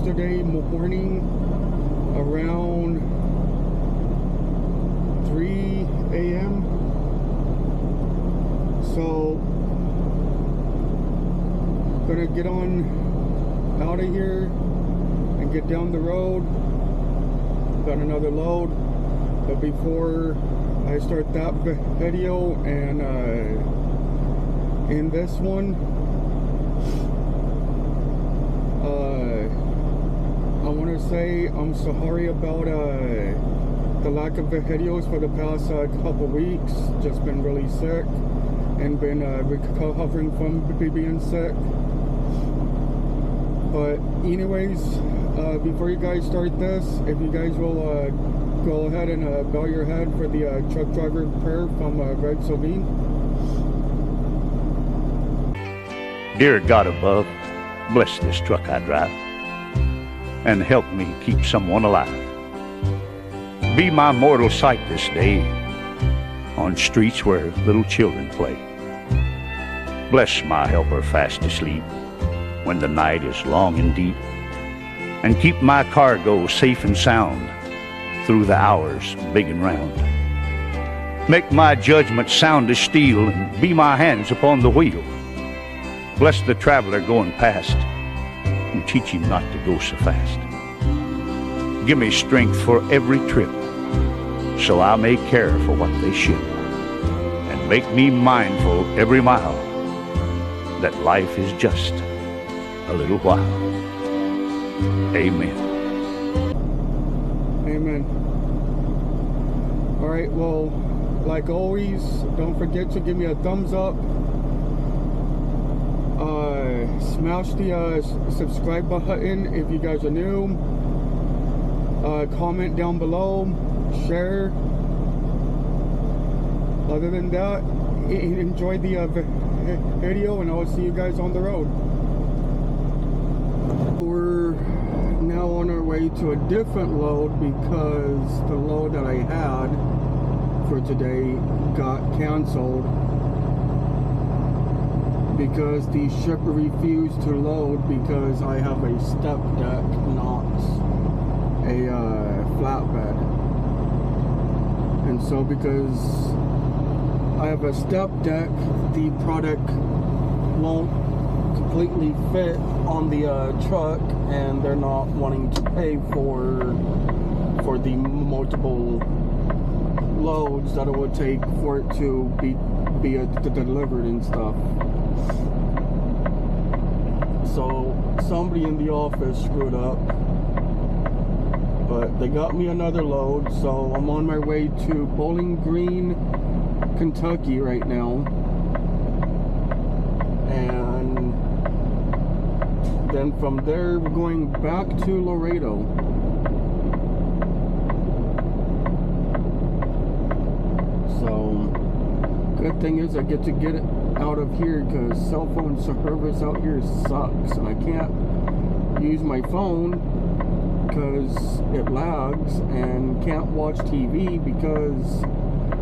yesterday morning around 3 a.m. So gonna get on out of here and get down the road. Got another load, but before I start that video and in this one, I want to say I'm sorry about the lack of videos for the past couple weeks. Just been really sick and been recovering from being sick. But anyways, before you guys start this, if you guys will go ahead and bow your head for the truck driver prayer from Red Sylvine. Dear God above, bless this truck I drive and help me keep someone alive. Be my mortal sight this day on streets where little children play. Bless my helper fast asleep when the night is long and deep, and keep my cargo safe and sound through the hours big and round. Make my judgment sound as steel and be my hands upon the wheel. Bless the traveler going past and teach him not to go so fast. Give me strength for every trip so I may care for what they ship, and make me mindful every mile that life is just a little while. Amen. Amen. Alright, well, like always, don't forget to give me a thumbs up. Smash the subscribe button if you guys are new. Comment down below. Share. Other than that, enjoy the video, and I will see you guys on the road. We're now on our way to a different load because the load that I had for today got canceled because the shipper refused to load because I have a step deck, not a flatbed. And so because I have a step deck, the product won't completely fit on the truck, and they're not wanting to pay for the multiple loads that it would take for it to be delivered and stuff. So somebody in the office screwed up, but they got me another load, so I'm on my way to Bowling Green, Kentucky right now, and then from there we're going back to Laredo. So good thing is I get to get it out of here because cell phone service out here sucks, and I can't use my phone because it lags, and can't watch TV because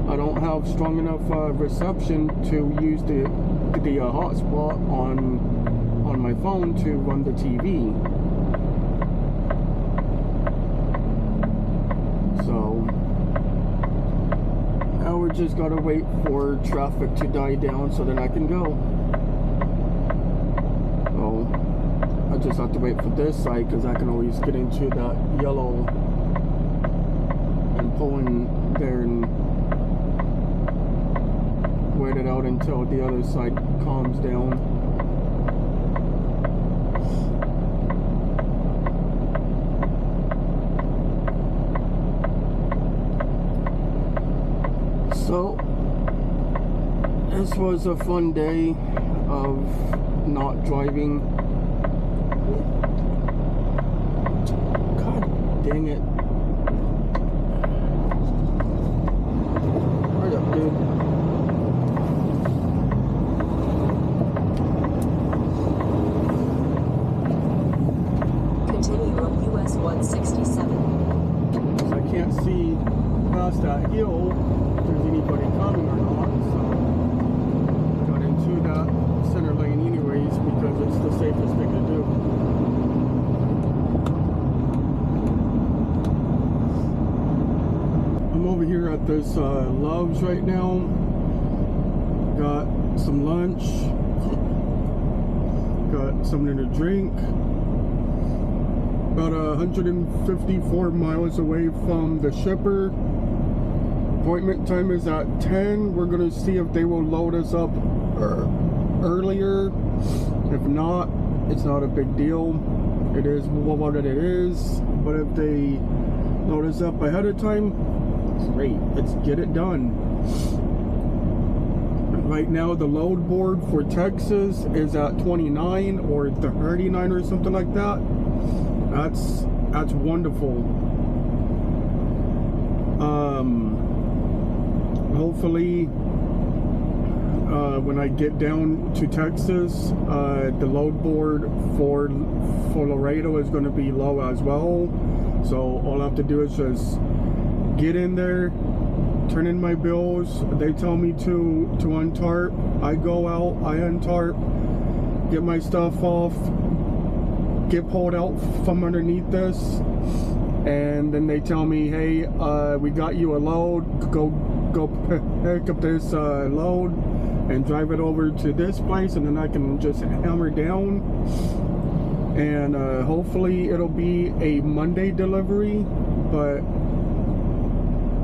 I don't have strong enough reception to use the hotspot on my phone to run the TV. So now we're just gotta wait for traffic to die down so that I can go. So I just have to wait for this side because I can always get into that yellow and pull in there and wait it out until the other side calms down. So this was a fun day of not driving. God dang it. Hurry up, dude. Continue on US 167. I can't see past that hill if there's anybody coming or not, so got into that center lane anyways because it's the safest thing to do. this Love's right now. Got some lunch. Got something to drink. About 154 miles away from the shipper. Appointment time is at 10. We're gonna see if they will load us up earlier. If not, it's not a big deal. It is what it is. But if they load us up ahead of time, great. Let's get it done. Right now, the load board for Texas is at 29 or 39 or something like that. That's wonderful. Hopefully, when I get down to Texas, the load board for Laredo is going to be low as well. So all I have to do is just get in there, turn in my bills. They tell me to untarp. I go out, I untarp, get my stuff off, get pulled out from underneath this, and then they tell me, hey, we got you a load. Go pick up this load and drive it over to this place, and then I can just hammer down. And hopefully it'll be a Monday delivery, but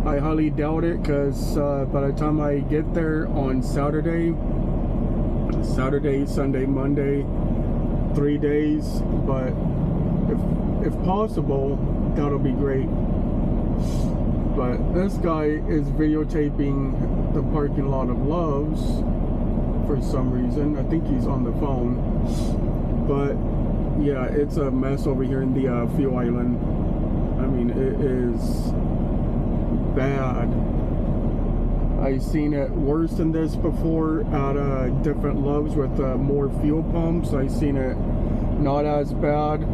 I highly doubt it, because by the time I get there on Saturday, Sunday, Monday, 3 days. But if possible, that'll be great. But this guy is videotaping the parking lot of Love's for some reason. I think he's on the phone. But yeah, it's a mess over here in the fuel island. I mean, it is bad. I've seen it worse than this before at different Loves with more fuel pumps. I've seen it not as bad,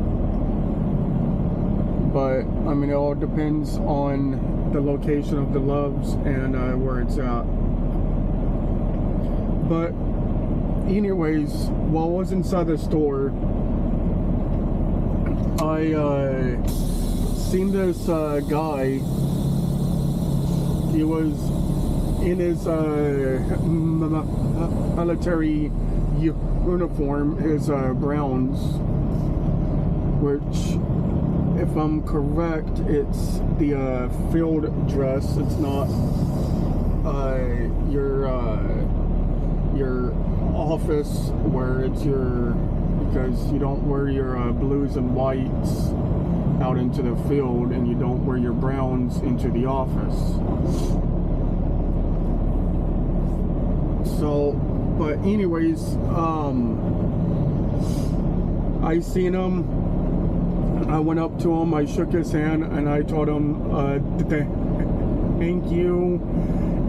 but I mean, it all depends on the location of the Loves and where it's at. But anyways, while I was inside the store, I seen this guy. He was in his military uniform, his Browns, which, if I'm correct, it's the field dress. It's not your office where it's your, because you don't wear your blues and whites out into the field, and you don't wear your browns into the office. So, but anyways, I seen him. I went up to him, I shook his hand, and I told him thank you,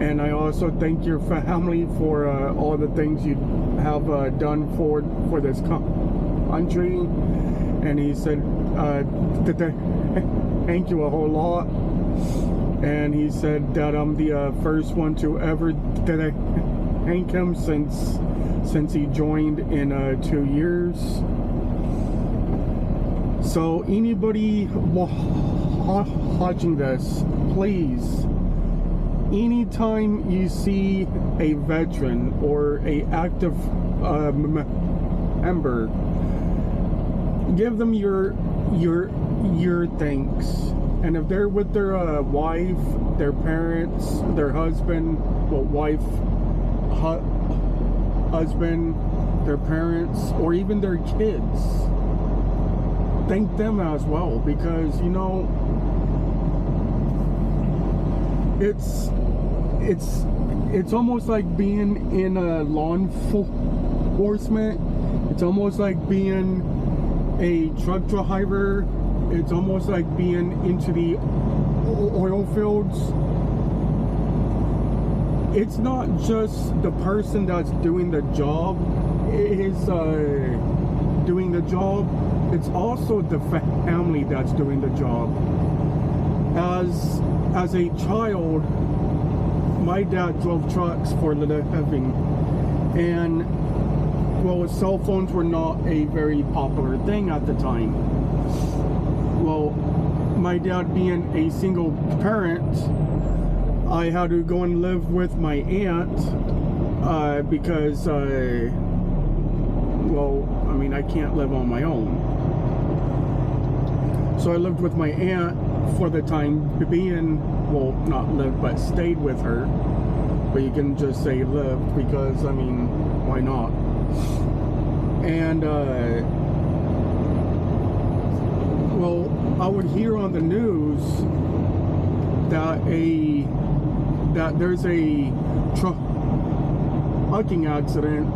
and I also thank your family for all the things you have done for this country. And he said thank you a whole lot, and he said that I'm the first one to ever thank him since he joined in 2 years. So anybody watching this, please, anytime you see a veteran or a active member, give them your thanks. And if they're with their wife, their parents, their husband, well, wife, husband, their parents, or even their kids, thank them as well, because you know, it's almost like being in a law enforcement. It's almost like being a truck driver. It's almost like being into the oil fields. It's not just the person that's doing the job is doing the job. It's also the family that's doing the job. As a child, my dad drove trucks for a living, and well, cell phones were not a very popular thing at the time. Well, my dad being a single parent, I had to go and live with my aunt because, well, I mean, I can't live on my own. So I lived with my aunt for the time being. Well, not lived, but stayed with her. But you can just say lived because, I mean, why not? And, well, I would hear on the news that there's a trucking accident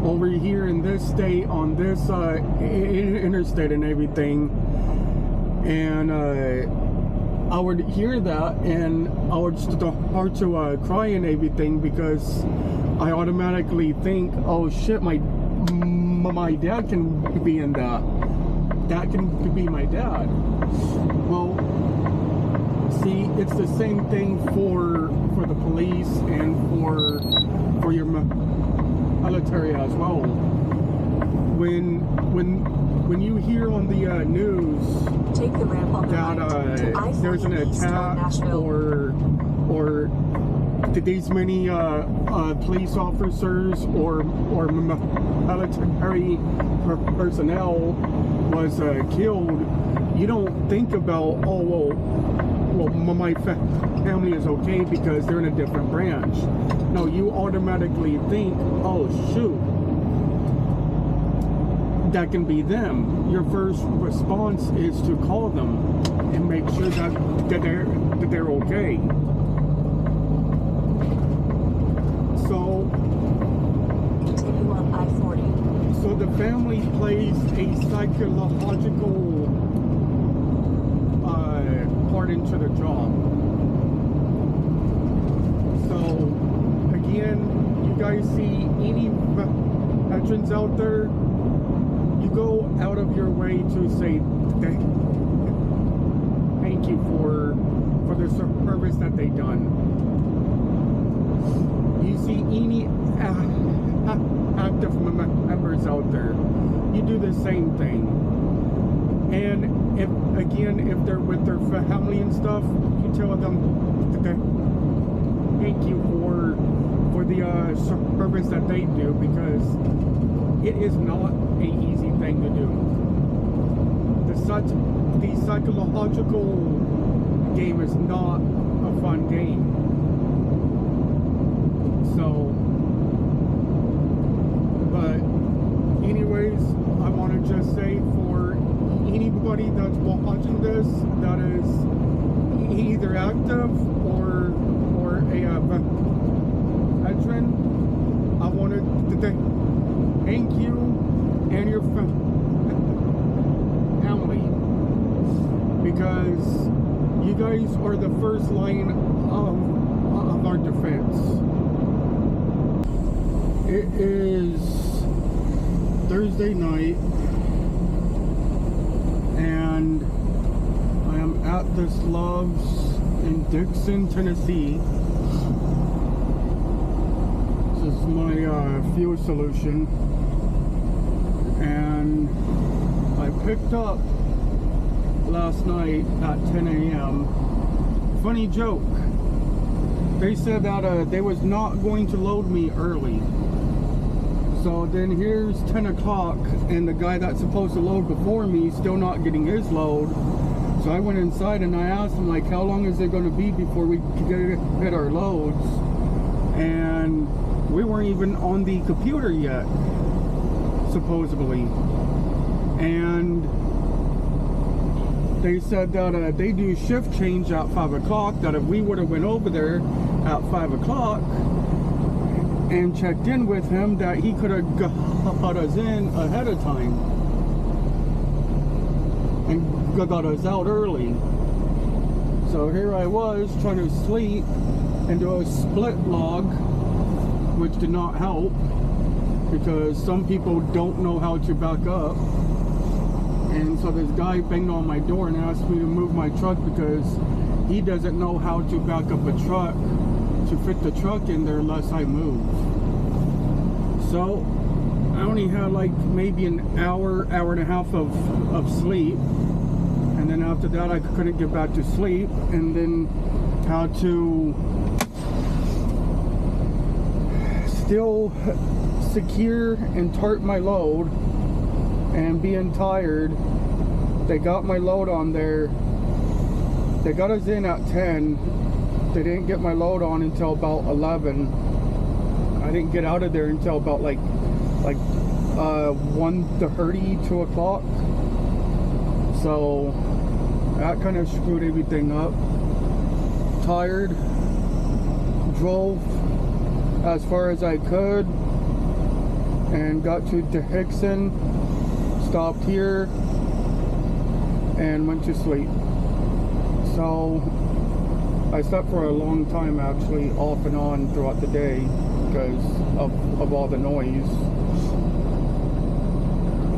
over here in this state on this interstate and everything, and I would hear that and I would start to cry and everything because I automatically think, oh shit, my dad can be in that. That can be my dad. Well, see, it's the same thing for the police and for your military as well. When you hear on the news Take the ramp on the that right to I-40 there's an East toward attack Nashville. or these many police officers or military personnel was killed, you don't think about, oh well my family is okay because they're in a different branch. No, you automatically think, oh shoot, that can be them. Your first response is to call them and make sure that they're okay. So Continue on I-40. so the family plays a psychological part into the job. So again, you guys see any veterans out there, you go out of your way to say thank you for the service that they done. You see any active members out there, you do the same thing. And if they're with their family and stuff, you tell them thank you for the service that they do, because it is not an easy thing to do. The psychological game is not a fun game. So, but anyways, I want to just say for anybody that's watching this that is either active or a veteran, I wanted to thank you and your family, because you guys are the first line of our defense. It is Thursday night and I am at this Love's in Dixon, Tennessee. This is my fuel solution, and I picked up last night at 10 a.m. Funny joke. They said that they was not going to load me early. So then here's 10 o'clock and the guy that's supposed to load before me still not getting his load. So I went inside and I asked him, like, how long is it going to be before we get our loads? And we weren't even on the computer yet, supposedly. And they said that they do shift change at 5 o'clock, that if we would have went over there at 5 o'clock and checked in with him, that he could have got us in ahead of time and got us out early. So here I was trying to sleep and do a split log, which did not help because some people don't know how to back up. And so this guy banged on my door and asked me to move my truck because he doesn't know how to back up a truck to fit the truck in there unless I move. So I only had like maybe an hour and a half of sleep, and then after that I couldn't get back to sleep, and then how to still secure and tarp my load, and being tired, they got my load on there. They got us in at 10. They didn't get my load on until about 11. I didn't get out of there until about like 1:30, 2 o'clock. So that kind of screwed everything up. Tired, drove as far as I could and got to Hickson, stopped here and went to sleep. So I slept for a long time, actually, off and on throughout the day because of all the noise.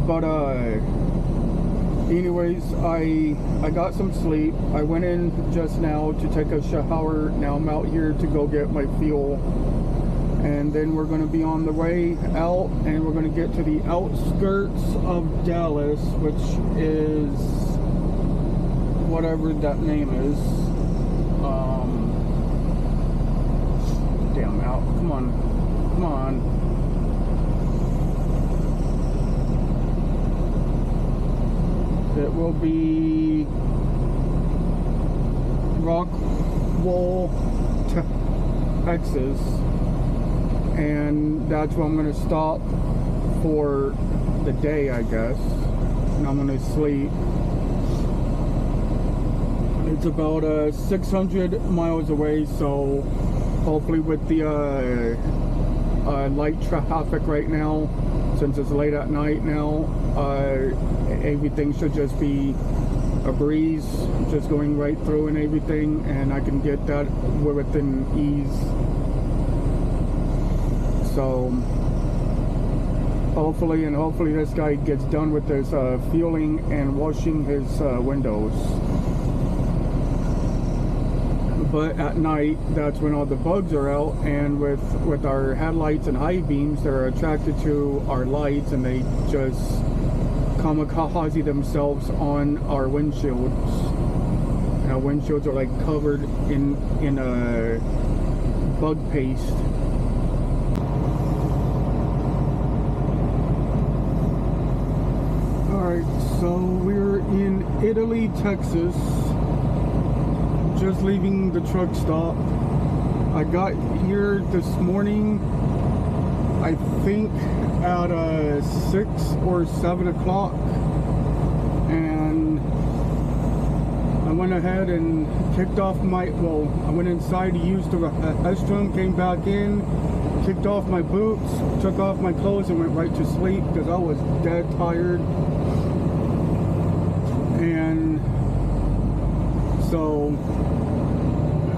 But anyways, I got some sleep. I went in just now to take a shower. Now I'm out here to go get my fuel, and then we're going to be on the way out, and we're going to get to the outskirts of Dallas, which is whatever that name is. Damn, out. Come on. It will be Rockwall, Texas, and that's where I'm going to stop for the day, I guess, and I'm going to sleep. It's about 600 miles away, so hopefully with the light traffic right now, since it's late at night now, everything should just be a breeze, just going right through and everything, and I can get that within ease. So hopefully this guy gets done with his fueling and washing his windows. But at night, that's when all the bugs are out, and with our headlights and high beams, they're attracted to our lights, and they just kamikaze themselves on our windshields. And our windshields are like covered in a bug paste. Alright, so we're in Italy, Texas. Just leaving the truck stop. I got here this morning, I think at 6 or 7 o'clock, and I went ahead and kicked off my, I went inside to use the restroom, came back in, kicked off my boots, took off my clothes, and went right to sleep because I was dead tired. And so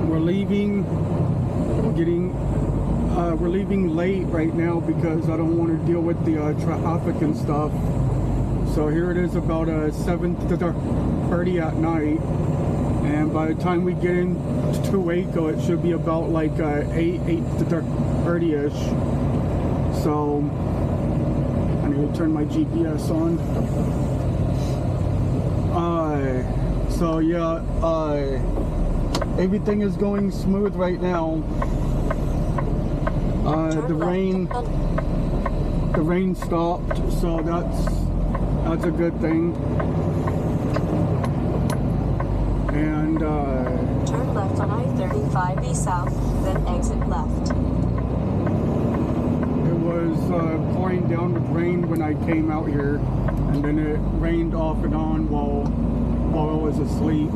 we're leaving, we're leaving late right now because I don't want to deal with the traffic and stuff. So here it is about 7:30 at night, and by the time we get into Waco, it should be about like 8:30ish. So I need to turn my GPS on. So yeah, everything is going smooth right now. The rain stopped, so that's a good thing. And Turn left on I-35E South, then exit left. it was pouring down with rain when I came out here, and then it rained off and on while I was asleep.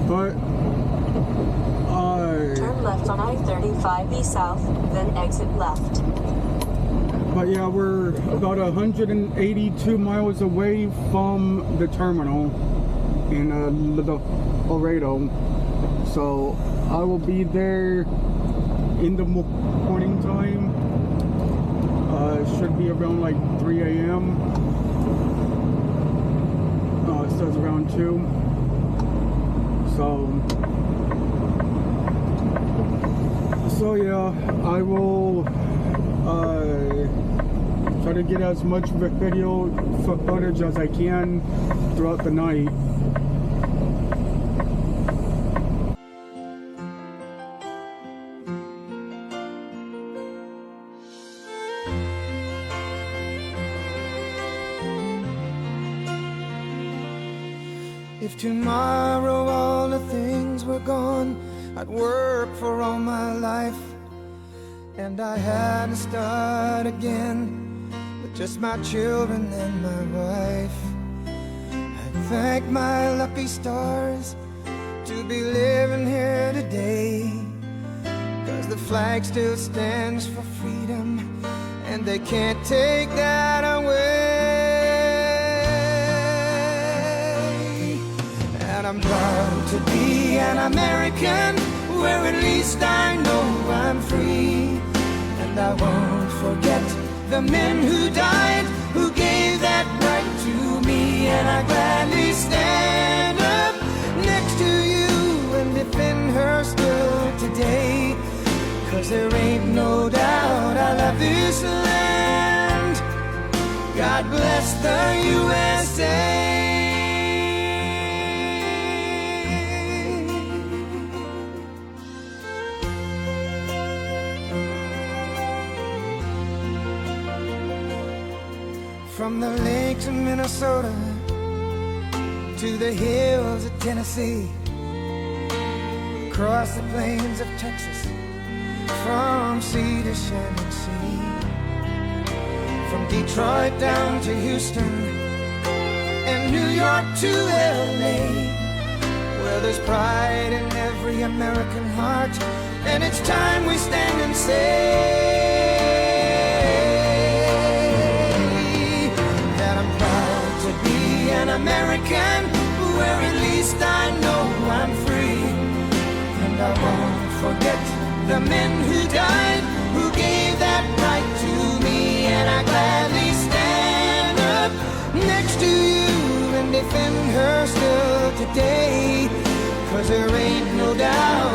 But Turn left on I-35E South, then exit left. But yeah, we're about 182 miles away from the terminal in Laredo. So I will be there in the morning time. Should be around like 3 a.m. It says around 2. So yeah, I will Try to get as much video footage as I can throughout the night. If tomorrow all the things were gone, I'd work for all my life, and I had to start again with just my children and my wife. I thank my lucky stars to be living here today, 'cause the flag still stands for freedom, and they can't take that away. And I'm proud to be an American, where at least I know I'm free. And I won't forget the men who died, who gave that right to me. And I gladly stand up next to you and defend her still today, 'cause there ain't no doubt I love this land. God bless the USA. From the lakes of Minnesota to the hills of Tennessee, across the plains of Texas, from sea to shining sea, from Detroit down to Houston and New York to LA, where there's pride in every American heart, and it's time we stand and say an American, where at least I know I'm free. And I won't forget the men who died, who gave that right to me. And I gladly stand up next to you and defend her still today, 'cause there ain't no doubt